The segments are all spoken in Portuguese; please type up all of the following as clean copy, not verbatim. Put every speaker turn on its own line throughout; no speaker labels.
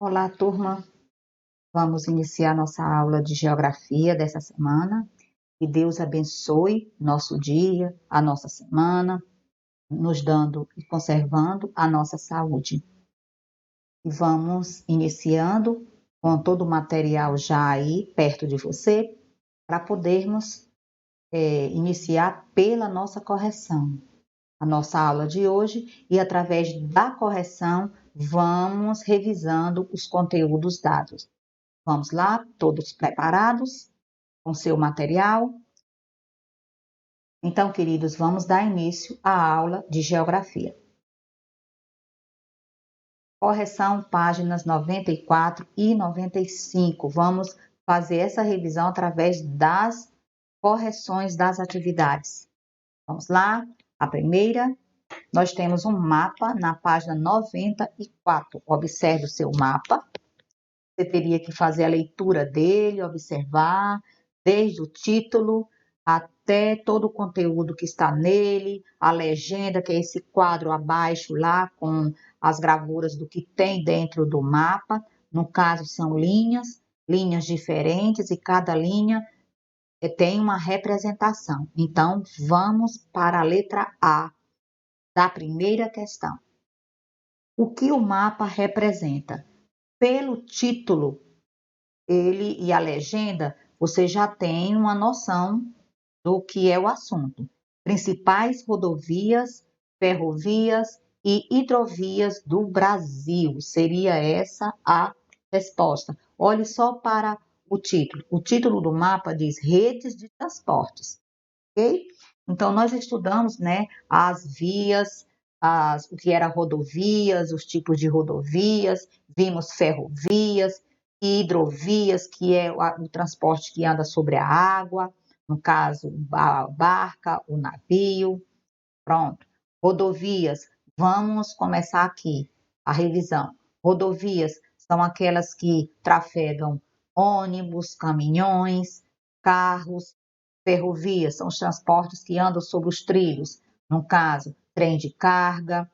Olá, turma. Vamos iniciar nossa aula de geografia dessa semana. Que Deus abençoe nosso dia, a nossa semana, nos dando e conservando a nossa saúde. E vamos iniciando com todo o material já aí perto de você, para podermos iniciar pela nossa correção. A nossa aula de hoje e através da correção vamos revisando os conteúdos dados. Vamos lá, todos preparados com seu material? Então, queridos, vamos dar início à aula de geografia. Correção, páginas 94 e 95. Vamos fazer essa revisão através das correções das atividades. Vamos lá? A primeira, nós temos um mapa na página 94. Observe o seu mapa. Você teria que fazer a leitura dele, observar, desde o título até todo o conteúdo que está nele, a legenda, que é esse quadro abaixo lá, com as gravuras do que tem dentro do mapa. No caso, são linhas diferentes, e cada linha tem uma representação. Então, vamos para a letra A da primeira questão. O que o mapa representa? Pelo título, ele e a legenda, você já tem uma noção do que é o assunto. Principais rodovias, ferrovias e hidrovias do Brasil. Seria essa a resposta. Olhe só para o título. O título do mapa diz redes de transportes, ok? Então, nós estudamos, né, as vias, o que era rodovias, os tipos de rodovias, vimos ferrovias, hidrovias, que é o transporte que anda sobre a água, no caso, a barca, o navio. Pronto. Rodovias, vamos começar aqui a revisão. Rodovias são aquelas que trafegam ônibus, caminhões, carros. Ferrovias são os transportes que andam sobre os trilhos, no caso, trem de carga,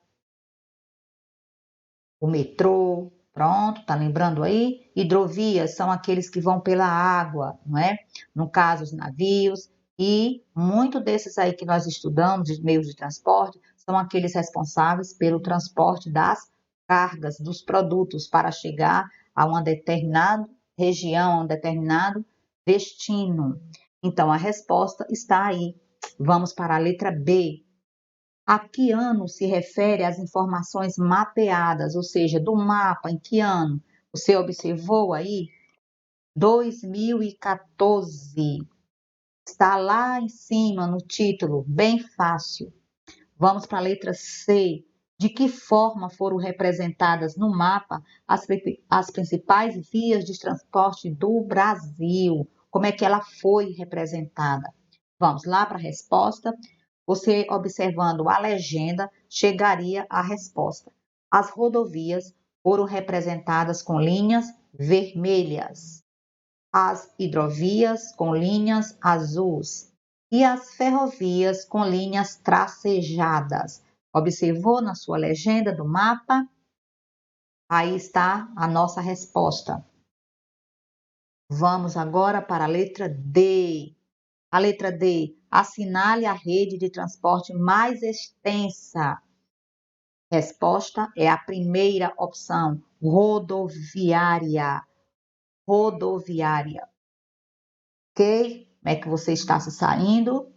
o metrô, pronto, tá lembrando aí? Hidrovias são aqueles que vão pela água, não é? No caso, os navios, e muito desses aí que nós estudamos, de meios de transporte, são aqueles responsáveis pelo transporte das cargas, dos produtos, para chegar a uma determinada região, a um determinado destino. Então, a resposta está aí. Vamos para a letra B. A que ano se refere as informações mapeadas, ou seja, do mapa, em que ano? Você observou aí? 2014. Está lá em cima no título, bem fácil. Vamos para a letra C. De que forma foram representadas no mapa as principais vias de transporte do Brasil? Como é que ela foi representada? Vamos lá para a resposta. Você, observando a legenda, chegaria à resposta. As rodovias foram representadas com linhas vermelhas, as hidrovias com linhas azuis e as ferrovias com linhas tracejadas. Observou na sua legenda do mapa? Aí está a nossa resposta. Vamos agora para a letra D. A letra D, assinale a rede de transporte mais extensa. Resposta é a primeira opção, rodoviária. Rodoviária. Ok? Como é que você está se saindo?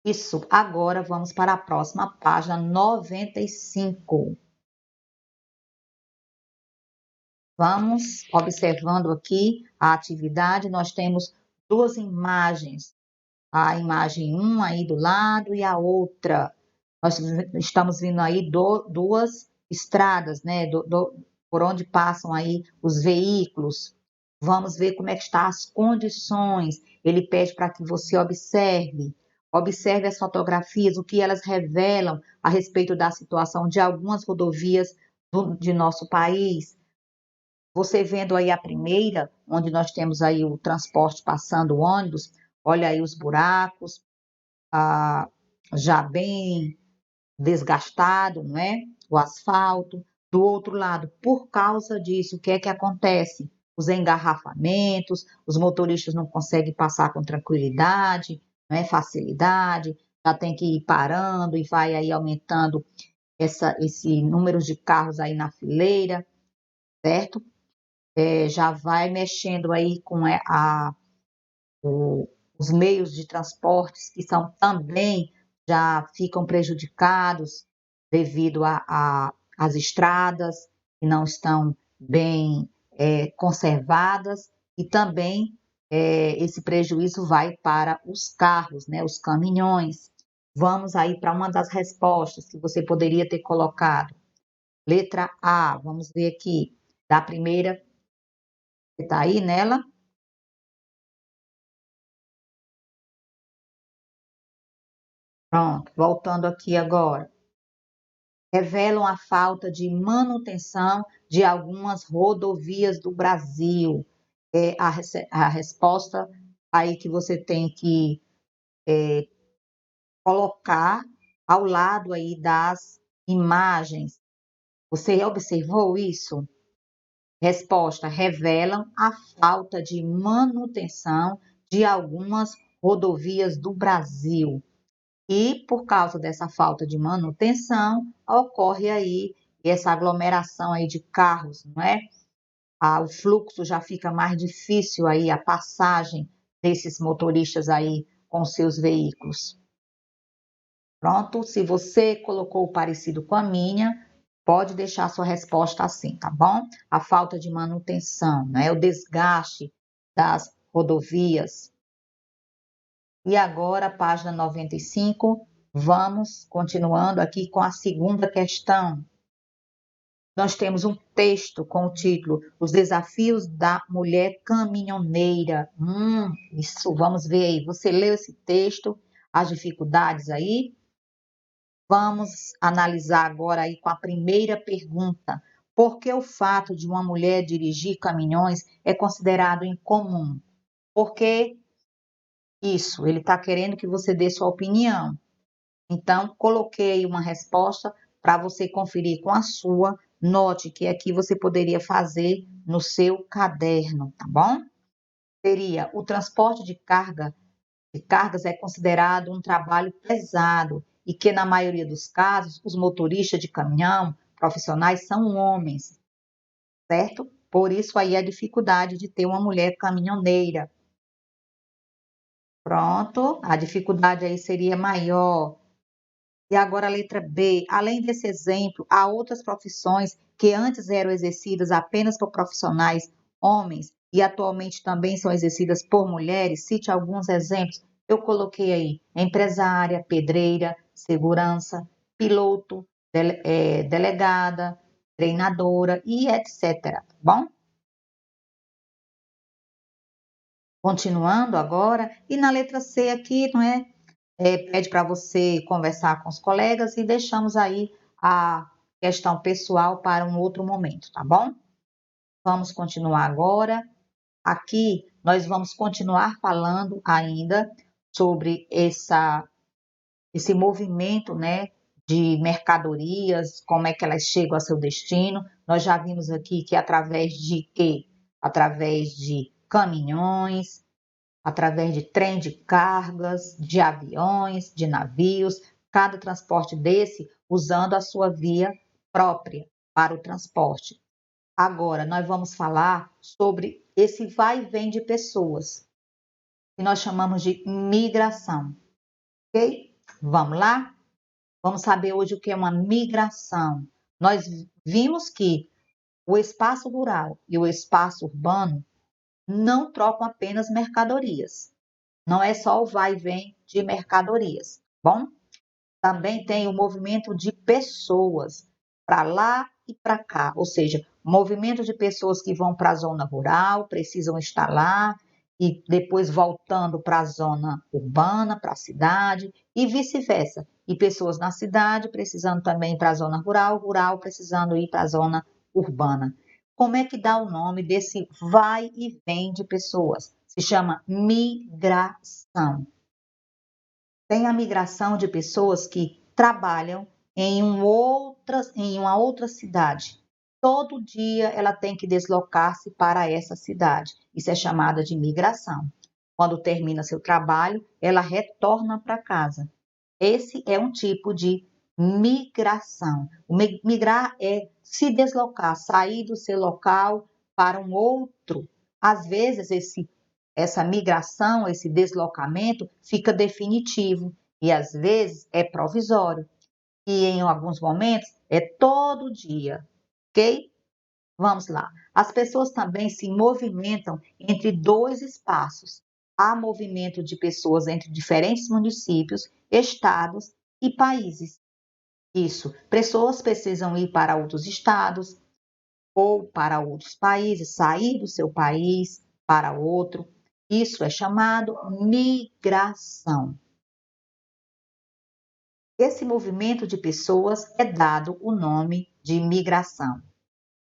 Isso, agora vamos para a próxima página 95. Vamos observando aqui a atividade. Nós temos duas imagens. A imagem 1 aí do lado e a outra. Nós estamos vendo aí duas estradas, né? Por onde passam aí os veículos. Vamos ver como é que estão as condições. Ele pede para que você observe. Observe as fotografias, o que elas revelam a respeito da situação de algumas rodovias de nosso país. Você vendo aí a primeira, onde nós temos aí o transporte passando o ônibus, olha aí os buracos, já bem desgastado, não é? O asfalto. Do outro lado, por causa disso, o que é que acontece? Os engarrafamentos, os motoristas não conseguem passar com tranquilidade, né, facilidade, já tem que ir parando e vai aí aumentando esse número de carros aí na fileira, certo? Já vai mexendo aí com os meios de transportes que são também já ficam prejudicados devido às estradas que não estão bem conservadas e também esse prejuízo vai para os carros, né, os caminhões. Vamos aí para uma das respostas que você poderia ter colocado. Letra A, vamos ver aqui, da primeira, que está aí nela. Pronto, voltando aqui agora. Revelam a falta de manutenção de algumas rodovias do Brasil. A resposta aí que você tem que colocar ao lado aí das imagens. Você observou isso? Resposta: revelam a falta de manutenção de algumas rodovias do Brasil. E por causa dessa falta de manutenção, ocorre aí essa aglomeração aí de carros, não é? O fluxo já fica mais difícil aí, a passagem desses motoristas aí com seus veículos. Pronto, se você colocou parecido com a minha, pode deixar sua resposta assim, tá bom? A falta de manutenção, né? O desgaste das rodovias. E agora, página 95, vamos continuando aqui com a segunda questão. Nós temos um texto com o título Os Desafios da Mulher Caminhoneira. Isso, vamos ver aí. Você leu esse texto, as dificuldades aí? Vamos analisar agora aí com a primeira pergunta. Por que o fato de uma mulher dirigir caminhões é considerado incomum? Por que isso? Ele está querendo que você dê sua opinião. Então, coloquei uma resposta para você conferir com a sua. Note que aqui você poderia fazer no seu caderno, tá bom? Seria: o transporte de cargas é considerado um trabalho pesado e que, na maioria dos casos, os motoristas de caminhão profissionais são homens, certo? Por isso aí a dificuldade de ter uma mulher caminhoneira. Pronto, a dificuldade aí seria maior. E agora a letra B. Além desse exemplo, há outras profissões que antes eram exercidas apenas por profissionais homens e atualmente também são exercidas por mulheres. Cite alguns exemplos. Eu coloquei aí empresária, pedreira, segurança, piloto, delegada, treinadora e etc. Tá bom? Continuando agora, e na letra C aqui, não é? Pede para você conversar com os colegas e deixamos aí a questão pessoal para um outro momento, tá bom? Vamos continuar agora. Aqui nós vamos continuar falando ainda sobre esse movimento, né, de mercadorias, como é que elas chegam ao seu destino. Nós já vimos aqui que através de quê? Através de caminhões, através de trem de cargas, de aviões, de navios, cada transporte desse usando a sua via própria para o transporte. Agora, nós vamos falar sobre esse vai e vem de pessoas, que nós chamamos de migração, ok? Vamos lá? Vamos saber hoje o que é uma migração. Nós vimos que o espaço rural e o espaço urbano não trocam apenas mercadorias. Não é só o vai e vem de mercadorias, bom? Também tem o movimento de pessoas para lá e para cá, ou seja, movimento de pessoas que vão para a zona rural, precisam estar lá e depois voltando para a zona urbana, para a cidade e vice-versa. E pessoas na cidade precisando também ir para a zona rural, rural precisando ir para a zona urbana. Como é que dá o nome desse vai e vem de pessoas? Se chama migração. Tem a migração de pessoas que trabalham em uma outra cidade todo dia ela tem que deslocar-se para essa cidade. Isso é chamada de migração. Quando termina seu trabalho, ela retorna para casa. Esse é um tipo de migração. O migrar é se deslocar, sair do seu local para um outro. Às vezes, essa migração, esse deslocamento fica definitivo e às vezes é provisório. E em alguns momentos é todo dia, ok? Vamos lá. As pessoas também se movimentam entre dois espaços. Há movimento de pessoas entre diferentes municípios, estados e países. Isso, pessoas precisam ir para outros estados ou para outros países, sair do seu país para outro. Isso é chamado migração. Esse movimento de pessoas é dado o nome de migração.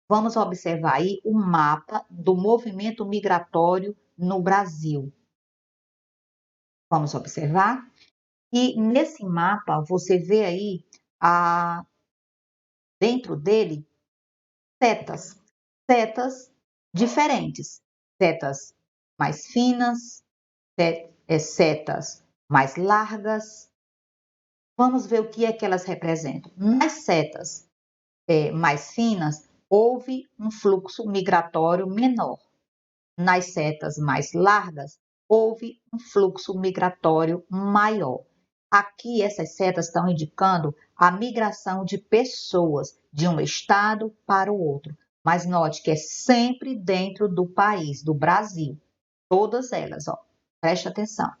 Vamos observar aí o mapa do movimento migratório no Brasil. Vamos observar? E nesse mapa você vê aí, dentro dele, setas diferentes. Setas mais finas, setas mais largas. Vamos ver o que é que elas representam. Nas setas mais finas, houve um fluxo migratório menor. Nas setas mais largas, houve um fluxo migratório maior. Aqui, essas setas estão indicando a migração de pessoas de um estado para o outro. Mas note que é sempre dentro do país, do Brasil. Todas elas, ó. Preste atenção.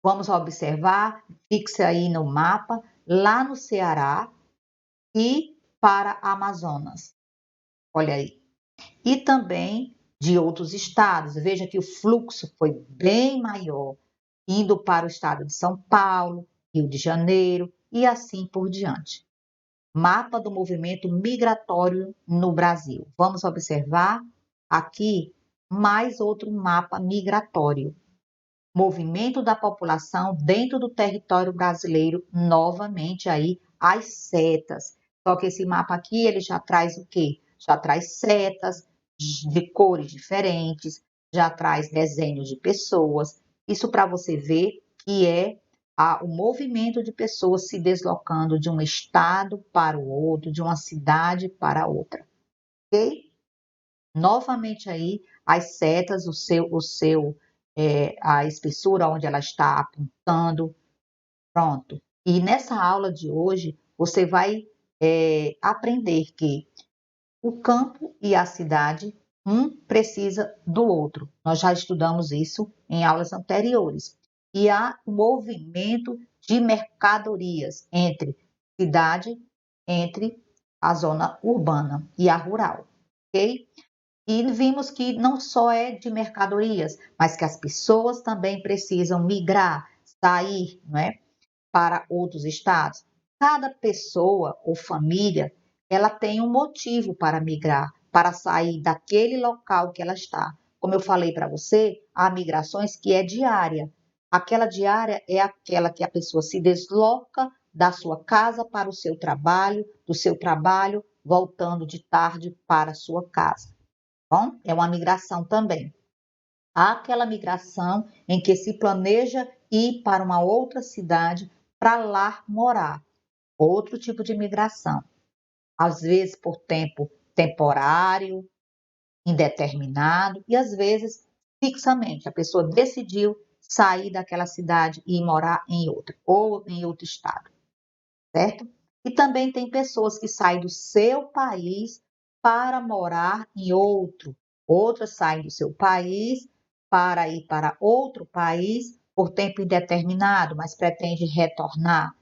Vamos observar, fixe aí no mapa, lá no Ceará e para Amazonas. Olha aí. E também de outros estados. Veja que o fluxo foi bem maior, indo para o estado de São Paulo, Rio de Janeiro e assim por diante. Mapa do movimento migratório no Brasil. Vamos observar aqui mais outro mapa migratório. Movimento da população dentro do território brasileiro, novamente aí as setas. Só que esse mapa aqui, ele já traz o quê? Já traz setas de cores diferentes, já traz desenhos de pessoas. Isso para você ver que é o movimento de pessoas se deslocando de um estado para o outro, de uma cidade para outra. Ok? Novamente aí, as setas, a espessura onde ela está apontando. Pronto. E nessa aula de hoje, você vai aprender que o campo e a cidade, um precisa do outro. Nós já estudamos isso em aulas anteriores. E há o movimento de mercadorias entre a zona urbana e a rural, ok? E vimos que não só é de mercadorias, mas que as pessoas também precisam migrar, sair, não é, para outros estados. Cada pessoa ou família, ela tem um motivo para migrar, para sair daquele local que ela está. Como eu falei para você, há migrações que é diária. Aquela diária é aquela que a pessoa se desloca da sua casa para o seu trabalho, do seu trabalho voltando de tarde para a sua casa. Bom, é uma migração também. Há aquela migração em que se planeja ir para uma outra cidade para lá morar. Outro tipo de migração. Às vezes por tempo temporário, indeterminado e às vezes fixamente. A pessoa decidiu sair daquela cidade e ir morar em outra ou em outro estado, certo? E também tem pessoas que saem do seu país para morar em outro. Outras saem do seu país para ir para outro país por tempo indeterminado, mas pretende retornar.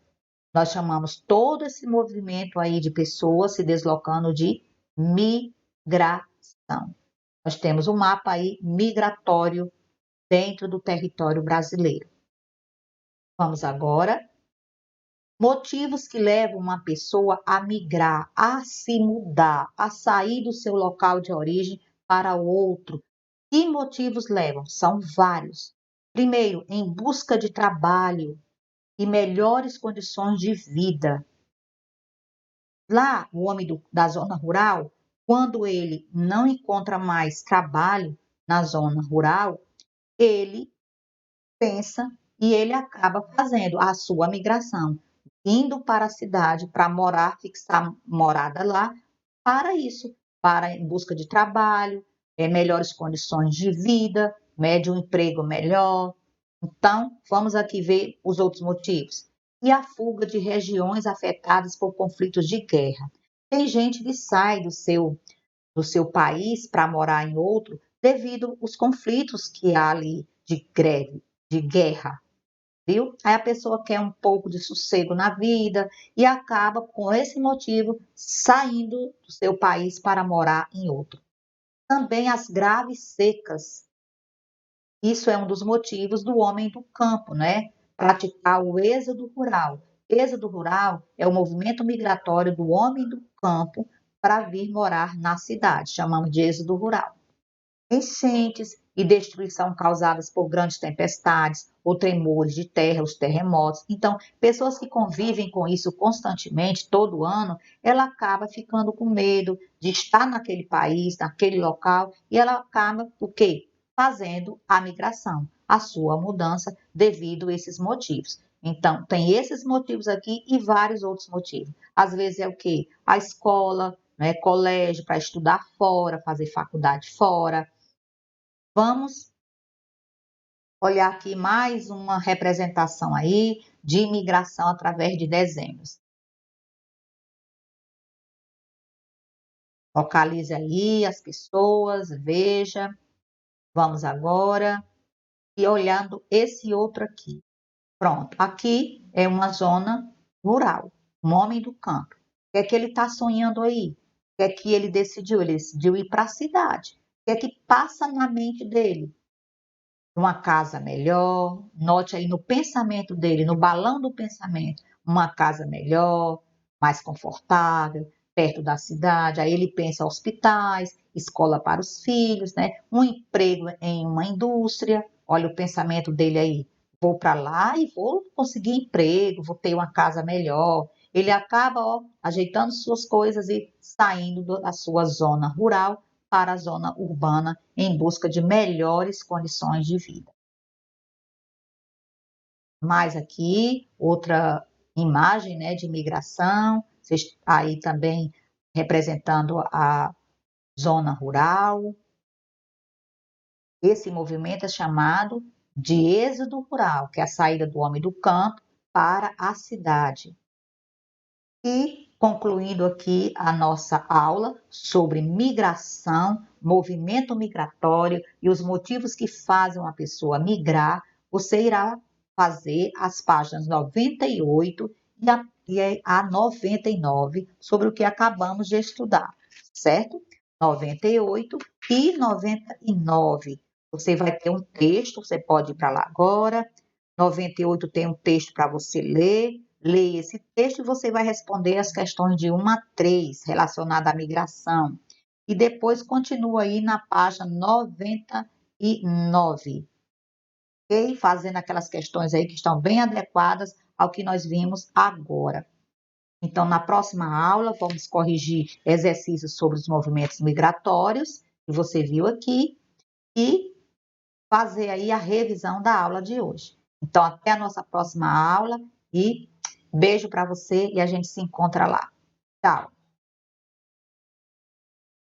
Nós chamamos todo esse movimento aí de pessoas se deslocando de migração. Nós temos um mapa aí migratório dentro do território brasileiro. Vamos agora. Motivos que levam uma pessoa a migrar, a se mudar, a sair do seu local de origem para outro. Que motivos levam? São vários. Primeiro, em busca de trabalho e melhores condições de vida. Lá, o homem da zona rural Quando ele não encontra mais trabalho na zona rural, ele pensa e ele acaba fazendo a sua migração, indo para a cidade para morar, fixar morada lá, para isso, para em busca de trabalho, melhores condições de vida, de um emprego melhor. Então, vamos aqui ver os outros motivos. E a fuga de regiões afetadas por conflitos de guerra. Tem gente que sai do seu país para morar em outro devido aos conflitos que há ali de greve, de guerra, viu? Aí a pessoa quer um pouco de sossego na vida e acaba, com esse motivo, saindo do seu país para morar em outro. Também as graves secas. Isso é um dos motivos do homem do campo, né? Praticar o êxodo rural. Êxodo rural é o movimento migratório do homem do campo para vir morar na cidade. Chamamos de êxodo rural. Enchentes e destruição causadas por grandes tempestades ou tremores de terra, os terremotos. Então, pessoas que convivem com isso constantemente, todo ano, ela acaba ficando com medo de estar naquele país, naquele local, e ela acaba o quê? Fazendo a migração, a sua mudança devido a esses motivos. Então, tem esses motivos aqui e vários outros motivos. Às vezes é o quê? A escola, né, colégio para estudar fora, fazer faculdade fora. Vamos olhar aqui mais uma representação aí de imigração através de desenhos. Localize aí as pessoas, veja. Vamos agora e olhando esse outro aqui. Pronto, aqui é uma zona rural, um homem do campo. O que é que ele está sonhando aí? O que é que ele decidiu? Ele decidiu ir para a cidade. O que é que passa na mente dele? Uma casa melhor, note aí no pensamento dele, no balão do pensamento, uma casa melhor, mais confortável, perto da cidade. Aí ele pensa hospitais, escola para os filhos, né? Um emprego em uma indústria. Olha o pensamento dele aí. Vou para lá e vou conseguir emprego, vou ter uma casa melhor. Ele acaba, ó, ajeitando suas coisas e saindo da sua zona rural para a zona urbana em busca de melhores condições de vida. Mais aqui, outra imagem, né, de migração, aí também representando a zona rural. Esse movimento é chamado de êxodo rural, que é a saída do homem do campo para a cidade. E concluindo aqui a nossa aula sobre migração, movimento migratório e os motivos que fazem uma pessoa migrar, você irá fazer as páginas 98 e a 99 sobre o que acabamos de estudar, certo? 98 e 99. Você vai ter um texto, você pode ir para lá agora. 98 tem um texto para você ler. Leia esse texto e você vai responder as questões de 1 a 3 relacionadas à migração. E depois continua aí na página 99, ok? Fazendo aquelas questões aí que estão bem adequadas ao que nós vimos agora. Então, na próxima aula, vamos corrigir exercícios sobre os movimentos migratórios, que você viu aqui, e fazer aí a revisão da aula de hoje. Então, até a nossa próxima aula e beijo para você e a gente se encontra lá. Tchau!